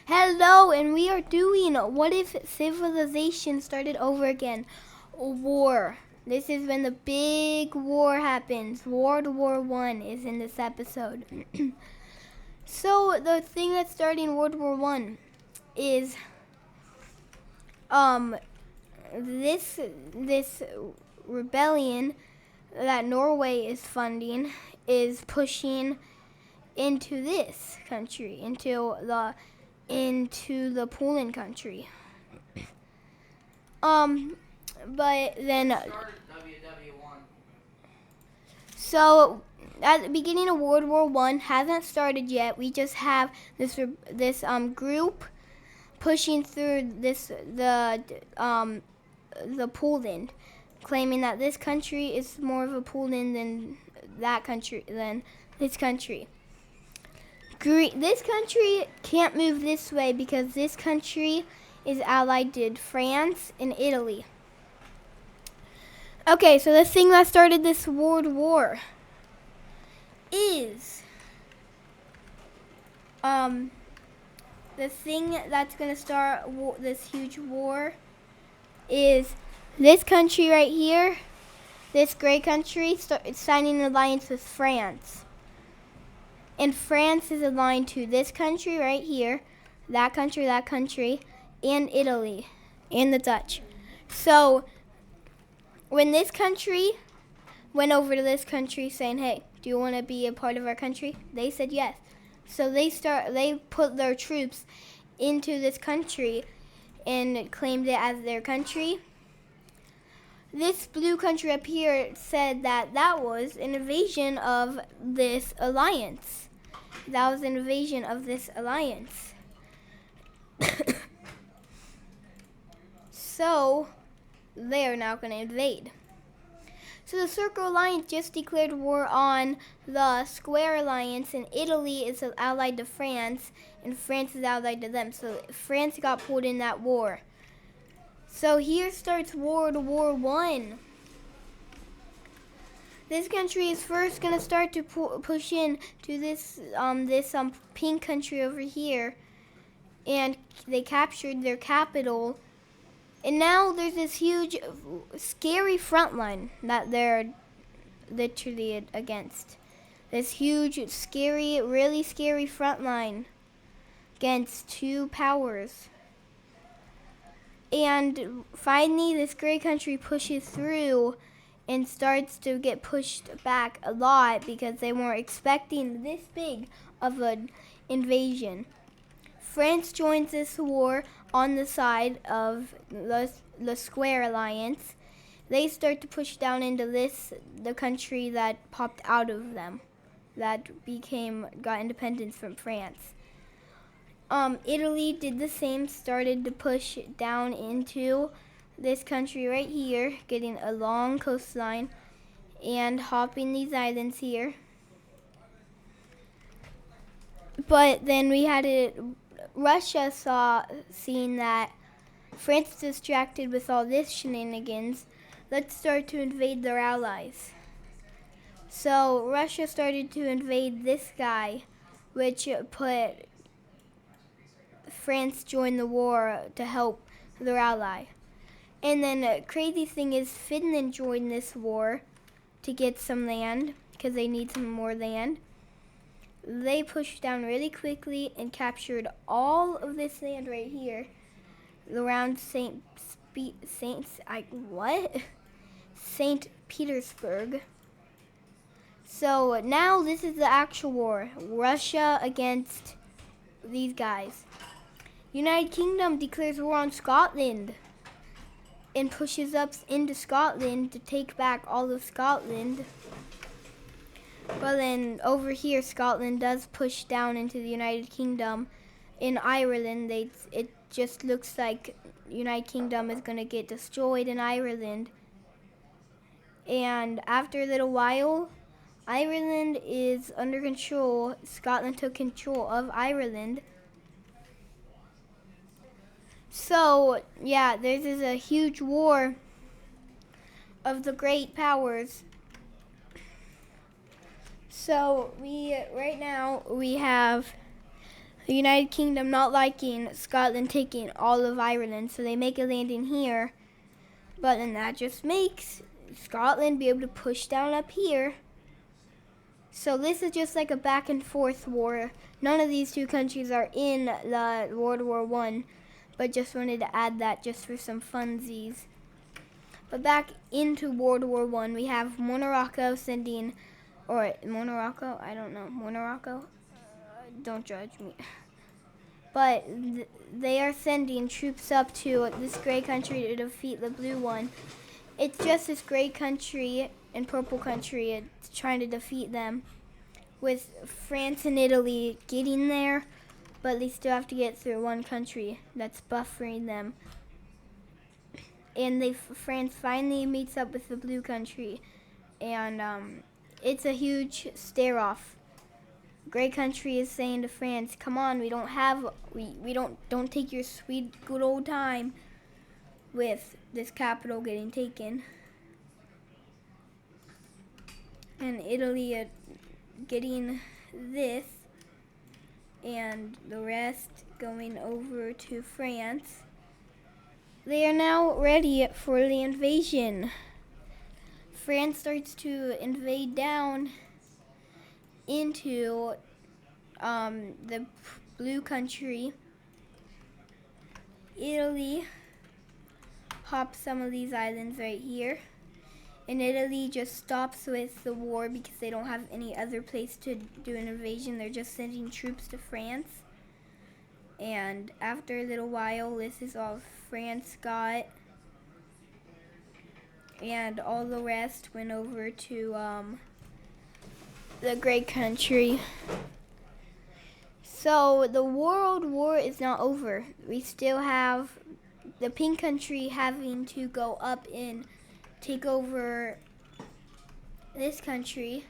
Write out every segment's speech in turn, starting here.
Hello, and we are doing What If Civilization Started Over Again? War. This is when the big war happens. World War I is in this episode. So the thing that's starting World War I is um this rebellion that Norway is funding is pushing into this country, into the Poland country. But then so at the beginning of World War I hasn't started yet. We just have this group pushing through the Poland, claiming that this country is more of a Poland than this country. This country can't move this way because this country is allied to France and Italy. Okay, so the thing that started this world war is the thing that's going to start this huge war is this country right here, this gray country, signing an alliance with France. And France is aligned to this country right here, that country, and Italy, and the Dutch. So when this country went over to this country saying, hey, do you want to be a part of our country? They said yes. So they put their troops into this country and claimed it as their country. This blue country up here said that was an invasion of this alliance. That was an invasion of this alliance. So they are now going to invade. So the Circle Alliance just declared war on the Square Alliance, and Italy is allied to France, and France is allied to them. So France got pulled in that war. So here starts World War I. This country is first going to start to push in to this pink country over here, and they captured their capital. And now there's this huge, scary front line that they're literally against. This huge, scary, really scary front line against two powers. And finally, this great country pushes through and starts to get pushed back a lot because they weren't expecting this big of an invasion. France joins this war on the side of the Square Alliance. They start to push down into the country that popped out of them, that got independence from France. Italy did the same, started to push down into this country right here, getting a long coastline and hopping these islands here. But then we had Russia seeing that France is distracted with all this shenanigans, let's start to invade their allies. So Russia started to invade this guy, which put France join the war to help their ally. And then the crazy thing is Finland joined this war to get some land because they need some more land. They pushed down really quickly and captured all of this land right here around St. Petersburg. So now this is the actual war. Russia against these guys. United Kingdom declares war on Scotland and pushes up into Scotland to take back all of Scotland. But then over here, Scotland does push down into the United Kingdom. In Ireland, it just looks like United Kingdom is going to get destroyed in Ireland. And after a little while, Ireland is under control. Scotland took control of Ireland. So, yeah, this is a huge war of the great powers. So right now we have The United Kingdom not liking Scotland taking all of Ireland, so they make a landing here. But then that just makes Scotland be able to push down up here. So this is just like a back and forth war. None of these two countries are in the World War I, but just wanted to add that just for some funsies. But back into World War I, we have Morocco sending, or Morocco, I don't know, Morocco? Don't judge me. But they are sending troops up to this gray country to defeat the blue one. It's just this gray country and purple country trying to defeat them, with France and Italy getting there, but they still have to get through one country that's buffering them. And France finally meets up with the blue country, and it's a huge stare-off. Gray country is saying to France, "Come on, we don't take your sweet good old time with this capital getting taken." And Italy getting this, and the rest going over to France. They are now ready for the invasion. France starts to invade down into the blue country. Italy hops some of these islands right here. And Italy just stops with the war because they don't have any other place to do an invasion. They're just sending troops to France. And after a little while, this is all France got. And all the rest went over to the gray country. So the World War is not over. We still have the pink country having to go up and take over this country,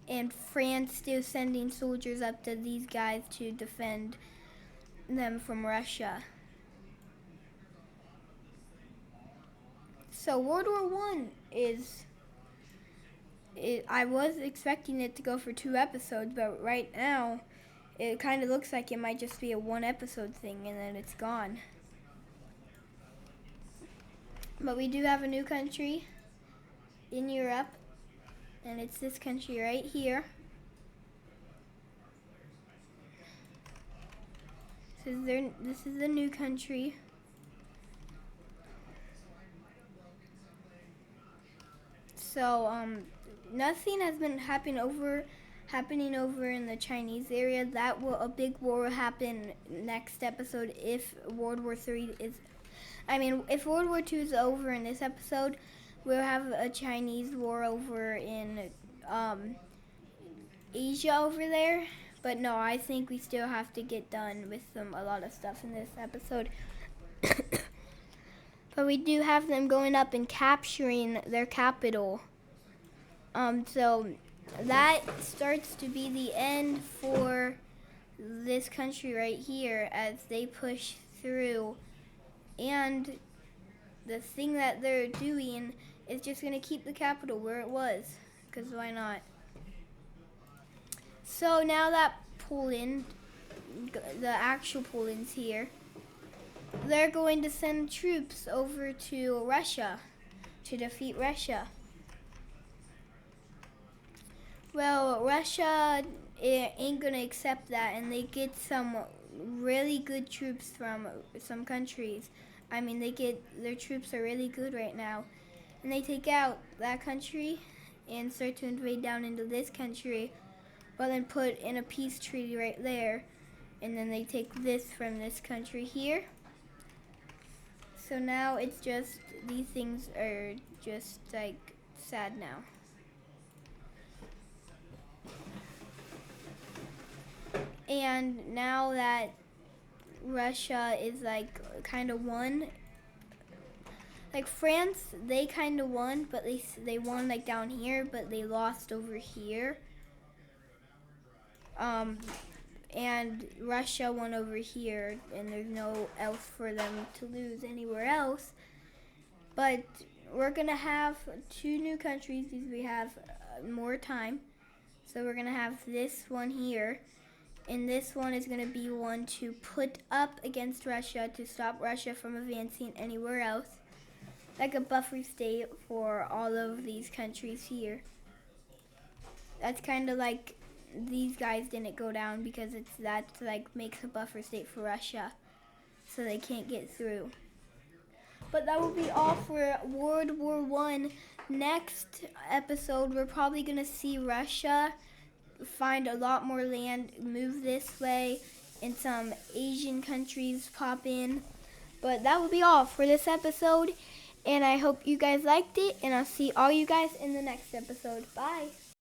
and France still sending soldiers up to these guys to defend them from Russia. So World War I I was expecting it to go for 2 episodes, but right now it kind of looks like it might just be a 1-episode thing and then it's gone. But we do have a new country in Europe, and it's this country right here. This is the new country. So nothing has been happening over in the Chinese area. A big war will happen next episode if World War III is. If World War II is over in this episode, we'll have a Chinese war over in Asia over there. But no, I think we still have to get done with a lot of stuff in this episode. But we do have them going up and capturing their capital. So that starts to be the end for this country right here as they push through. And the thing that they're doing is just going to keep the capital where it was, because why not? So now that Poland, the actual Poland's here, they're going to send troops over to Russia to defeat Russia. Well, Russia ain't going to accept that, and they get some really good troops from some countries. Their troops are really good right now. And they take out that country and start to invade down into this country, but then put in a peace treaty right there. And then they take this from this country here. So now it's just, these things are just like sad now. And now that Russia is like kind of won, like France, they kind of won, but they won like down here, but they lost over here. And Russia won over here, and there's no else for them to lose anywhere else. But we're gonna have 2 new countries because we have more time. So we're gonna have this one here. And this one is going to be one to put up against Russia to stop Russia from advancing anywhere else. Like a buffer state for all of these countries here. That's kind of like these guys didn't go down because that like makes a buffer state for Russia, so they can't get through. But that will be all for World War I. Next episode, we're probably going to see Russia find a lot more land, move this way, and some Asian countries pop in. But that will be all for this episode, and I hope you guys liked it, and I'll see all you guys in the next episode. Bye!